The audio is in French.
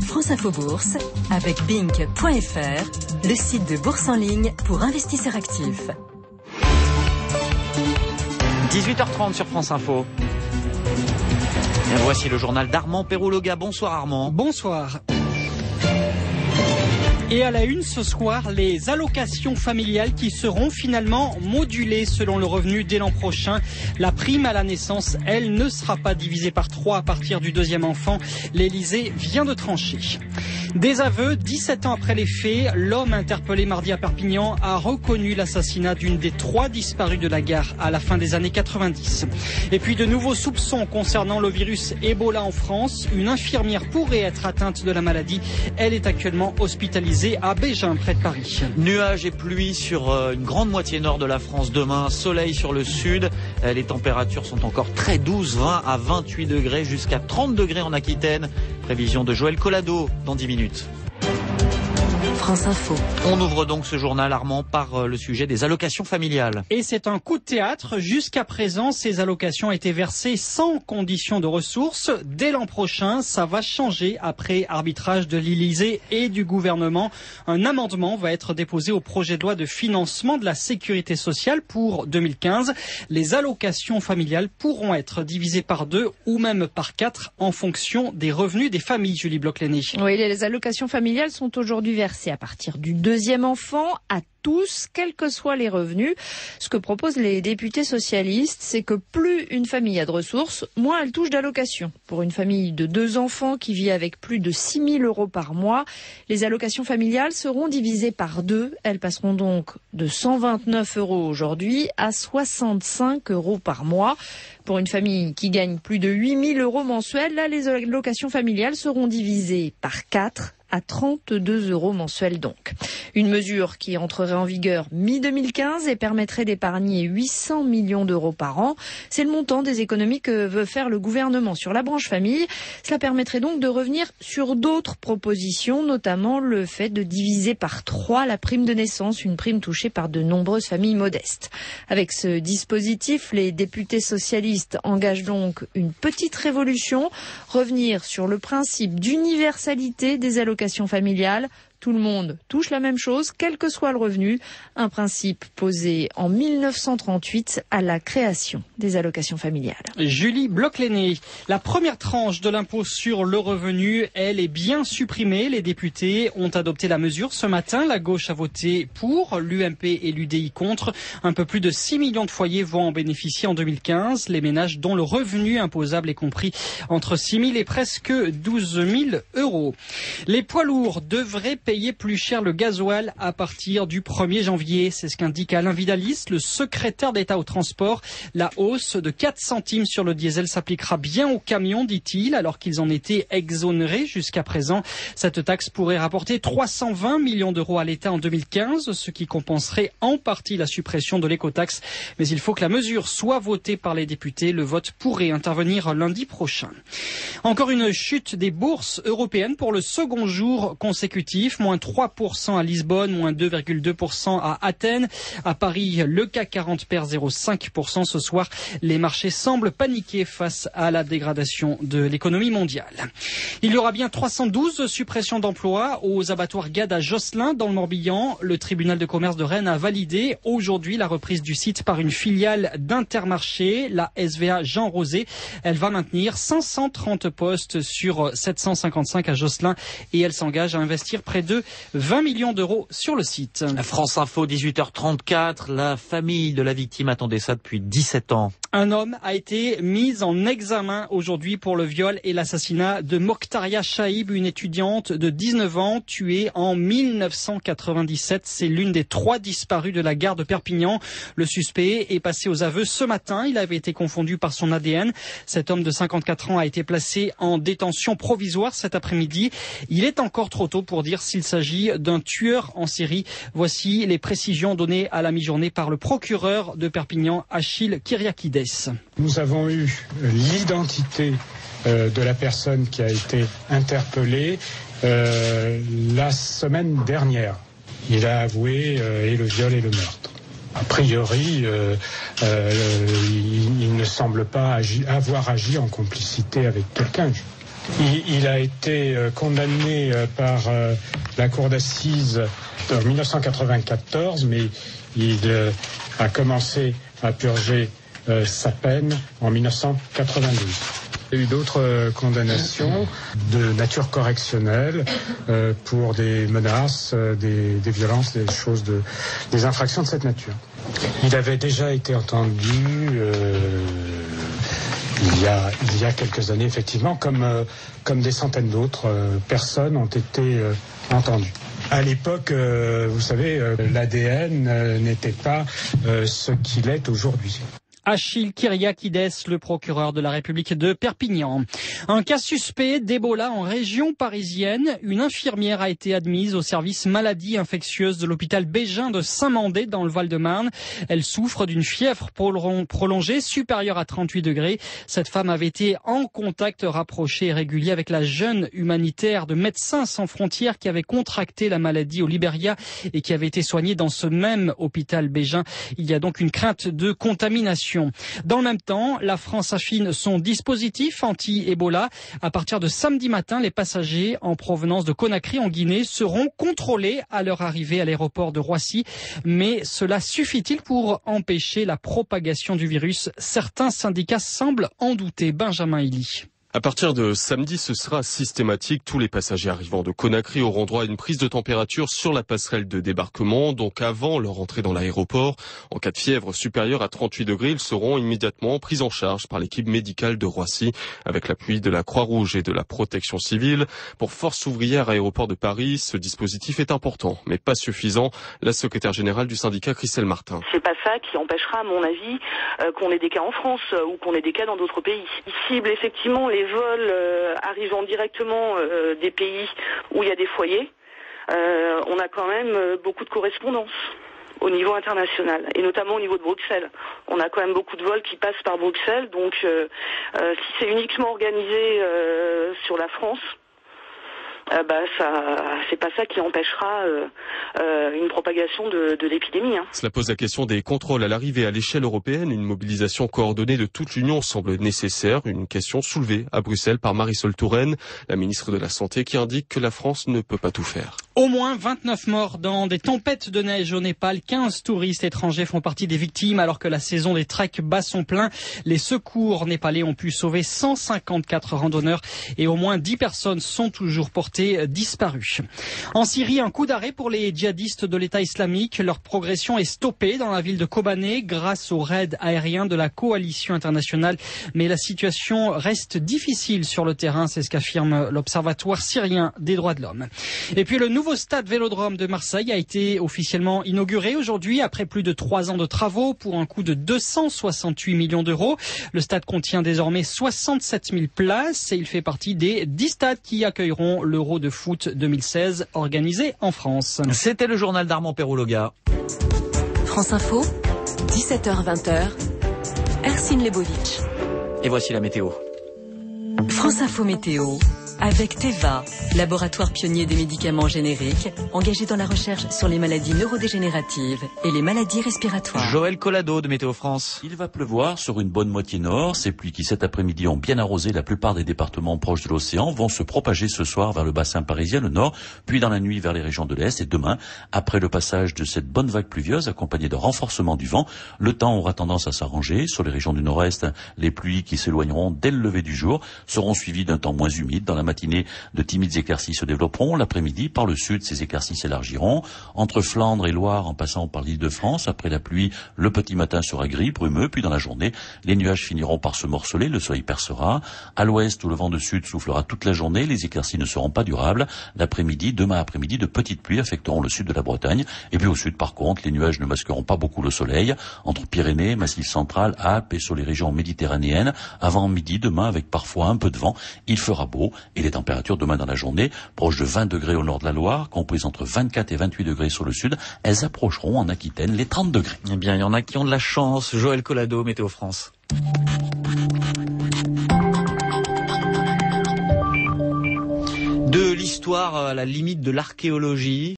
France Info Bourse avec Bink.fr, le site de bourse en ligne pour investisseurs actifs. 18h30 sur France Info. Et voici le journal d'Armand Perrouloga. Bonsoir Armand. Bonsoir. Et à la une ce soir, les allocations familiales qui seront finalement modulées selon le revenu dès l'an prochain. La prime à la naissance, elle, ne sera pas divisée par 3 à partir du deuxième enfant. L'Élysée vient de trancher. Des aveux, 17 ans après les faits, l'homme interpellé mardi à Perpignan a reconnu l'assassinat d'une des 3 disparues de la gare à la fin des années 90. Et puis de nouveaux soupçons concernant le virus Ebola en France. Une infirmière pourrait être atteinte de la maladie. Elle est actuellement hospitalisée à Bégin, près de Paris. Nuages et pluie sur une grande moitié nord de la France demain, soleil sur le sud. Les températures sont encore très douces, 20 à 28 degrés, jusqu'à 30 degrés en Aquitaine. Prévision de Joël Collado dans 10 minutes. France Info. On ouvre donc ce journal, Armand, par le sujet des allocations familiales. Et c'est un coup de théâtre. Jusqu'à présent, ces allocations étaient versées sans condition de ressources. Dès l'an prochain, ça va changer après arbitrage de l'Élysée et du gouvernement. Un amendement va être déposé au projet de loi de financement de la sécurité sociale pour 2015. Les allocations familiales pourront être divisées par 2 ou même par 4 en fonction des revenus des familles. Julie Bloch-Léné. Oui, les allocations familiales sont aujourd'hui versées à partir du deuxième enfant à tous, quels que soient les revenus. Ce que proposent les députés socialistes, c'est que plus une famille a de ressources, moins elle touche d'allocations. Pour une famille de 2 enfants qui vit avec plus de 6 000 € par mois, les allocations familiales seront divisées par 2. Elles passeront donc de 129 € aujourd'hui à 65 € par mois. Pour une famille qui gagne plus de 8 000 € mensuels, là, les allocations familiales seront divisées par 4. À 32 € mensuels donc. Une mesure qui entrerait en vigueur mi-2015 et permettrait d'épargner 800 millions d'euros par an. C'est le montant des économies que veut faire le gouvernement sur la branche famille. Cela permettrait donc de revenir sur d'autres propositions, notamment le fait de diviser par 3 la prime de naissance, une prime touchée par de nombreuses familles modestes. Avec ce dispositif, les députés socialistes engagent donc une petite révolution, revenir sur le principe d'universalité des allocations familiale. Tout le monde touche la même chose, quel que soit le revenu. Un principe posé en 1938 à la création des allocations familiales. Julie Bloch-Léné. La première tranche de l'impôt sur le revenu, elle est bien supprimée. Les députés ont adopté la mesure ce matin. La gauche a voté pour, l'UMP et l'UDI contre. Un peu plus de 6 millions de foyers vont en bénéficier en 2015. Les ménages dont le revenu imposable est compris entre 6 000 et presque 12 000 €. Les poids lourds devraient payer plus cher le gasoil à partir du 1er janvier. C'est ce qu'indique Alain Vidalis, le secrétaire d'État au transport. La hausse de 4 centimes sur le diesel s'appliquera bien aux camions, dit-il, alors qu'ils en étaient exonérés jusqu'à présent. Cette taxe pourrait rapporter 320 millions d'euros à l'État en 2015, ce qui compenserait en partie la suppression de l'écotaxe. Mais il faut que la mesure soit votée par les députés. Le vote pourrait intervenir lundi prochain. Encore une chute des bourses européennes pour le second jour consécutif. Moins 3% à Lisbonne, moins 2,2% à Athènes. À Paris, le CAC 40 perd 0,5% ce soir. Les marchés semblent paniquer face à la dégradation de l'économie mondiale. Il y aura bien 312 suppressions d'emplois aux abattoirs GAD à Josselin, dans le Morbihan. Le tribunal de commerce de Rennes a validé aujourd'hui la reprise du site par une filiale d'Intermarché, la SVA Jean Rosé. Elle va maintenir 530 postes sur 755 à Josselin et elle s'engage à investir près de 20 millions d'euros sur le site. France Info, 18h34. La famille de la victime attendait ça depuis 17 ans. Un homme a été mis en examen aujourd'hui pour le viol et l'assassinat de Mokhtaria Chaïb, une étudiante de 19 ans tuée en 1997. C'est l'une des 3 disparues de la gare de Perpignan. Le suspect est passé aux aveux ce matin. Il avait été confondu par son ADN. Cet homme de 54 ans a été placé en détention provisoire cet après-midi. Il est encore trop tôt pour dire s'il s'agit d'un tueur en série. Voici les précisions données à la mi-journée par le procureur de Perpignan, Achille Kyriakides. Nous avons eu l'identité de la personne qui a été interpellée la semaine dernière. Il a avoué et le viol et le meurtre. A priori, il ne semble pas avoir agi en complicité avec quelqu'un. Il a été condamné par la cour d'assises en 1994, mais il a commencé à purger sa peine en 1992. Il y a eu d'autres condamnations de nature correctionnelle pour des menaces, des violences, des infractions de cette nature. Il avait déjà été entendu il y a quelques années, effectivement, comme des centaines d'autres personnes ont été entendues. À l'époque, vous savez, l'ADN n'était pas ce qu'il est aujourd'hui. Achille Kyriakides, le procureur de la République de Perpignan. Un cas suspect d'Ebola en région parisienne. Une infirmière a été admise au service maladies infectieuses de l'hôpital Bégin de Saint-Mandé dans le Val-de-Marne. Elle souffre d'une fièvre prolongée supérieure à 38 degrés. Cette femme avait été en contact rapproché et régulier avec la jeune humanitaire de Médecins sans frontières qui avait contracté la maladie au Libéria et qui avait été soignée dans ce même hôpital Bégin. Il y a donc une crainte de contamination. Dans le même temps, la France affine son dispositif anti-Ebola. À partir de samedi matin, les passagers en provenance de Conakry en Guinée seront contrôlés à leur arrivée à l'aéroport de Roissy. Mais cela suffit-il pour empêcher la propagation du virus? Certains syndicats semblent en douter. Benjamin Elie. À partir de samedi, ce sera systématique. Tous les passagers arrivant de Conakry auront droit à une prise de température sur la passerelle de débarquement, donc avant leur entrée dans l'aéroport. En cas de fièvre supérieure à 38 degrés, ils seront immédiatement pris en charge par l'équipe médicale de Roissy, avec l'appui de la Croix-Rouge et de la Protection civile. Pour Force ouvrière Aéroport de Paris, ce dispositif est important, mais pas suffisant. La secrétaire générale du syndicat, Christelle Martin. C'est pas ça qui empêchera, à mon avis, qu'on ait des cas en France ou qu'on ait des cas dans d'autres pays. Il cible effectivement les vols arrivant directement des pays où il y a des foyers. On a quand même beaucoup de correspondance au niveau international et notamment au niveau de Bruxelles. On a quand même beaucoup de vols qui passent par Bruxelles, donc si c'est uniquement organisé sur la France, c'est pas ça qui empêchera une propagation de l'épidémie. Cela pose la question des contrôles à l'arrivée à l'échelle européenne. Une mobilisation coordonnée de toute l'Union semble nécessaire. Une question soulevée à Bruxelles par Marisol Touraine, la ministre de la Santé, qui indique que la France ne peut pas tout faire. Au moins 29 morts dans des tempêtes de neige au Népal. 15 touristes étrangers font partie des victimes alors que la saison des treks bat son plein. Les secours népalais ont pu sauver 154 randonneurs et au moins 10 personnes sont toujours portées disparues. En Syrie, un coup d'arrêt pour les djihadistes de l'État islamique. Leur progression est stoppée dans la ville de Kobané grâce aux raids aériens de la coalition internationale. Mais la situation reste difficile sur le terrain, c'est ce qu'affirme l'Observatoire syrien des droits de l'homme. Et puis le nouveau stade Vélodrome de Marseille a été officiellement inauguré aujourd'hui après plus de 3 ans de travaux pour un coût de 268 millions d'euros. Le stade contient désormais 67 000 places et il fait partie des 10 stades qui accueilleront l'Euro de foot 2016 organisé en France. C'était le journal d'Armand Perroulogha. France Info, 17h-20h, Ercine Lebovic. Et voici la météo. France Info Météo. Avec Teva, laboratoire pionnier des médicaments génériques, engagé dans la recherche sur les maladies neurodégénératives et les maladies respiratoires. Joël Collado de Météo France. Il va pleuvoir sur une bonne moitié nord. Ces pluies qui cet après-midi ont bien arrosé la plupart des départements proches de l'océan vont se propager ce soir vers le bassin parisien, le nord, puis dans la nuit vers les régions de l'Est. Et demain, après le passage de cette bonne vague pluvieuse accompagnée de renforcement du vent, le temps aura tendance à s'arranger. Sur les régions du nord-est, les pluies qui s'éloigneront dès le lever du jour seront suivies d'un temps moins humide. Dans la matinée, de timides éclaircies se développeront. L'après-midi, par le sud, ces éclaircies s'élargiront. Entre Flandre et Loire, en passant par l'Île-de-France, après la pluie, le petit matin sera gris, brumeux, puis dans la journée, les nuages finiront par se morceler, le soleil percera. À l'ouest, où le vent de sud soufflera toute la journée, les éclaircies ne seront pas durables. L'après-midi, demain après-midi, de petites pluies affecteront le sud de la Bretagne. Et puis au sud, par contre, les nuages ne masqueront pas beaucoup le soleil. Entre Pyrénées, Massif central, Alpes et sur les régions méditerranéennes, avant midi, demain, avec parfois un peu de vent, il fera beau. Et les températures demain dans la journée, proches de 20 degrés au nord de la Loire, comprises entre 24 et 28 degrés sur le sud, elles approcheront en Aquitaine les 30 degrés. Eh bien, il y en a qui ont de la chance. Joël Collado, Météo France. De l'histoire à la limite de l'archéologie.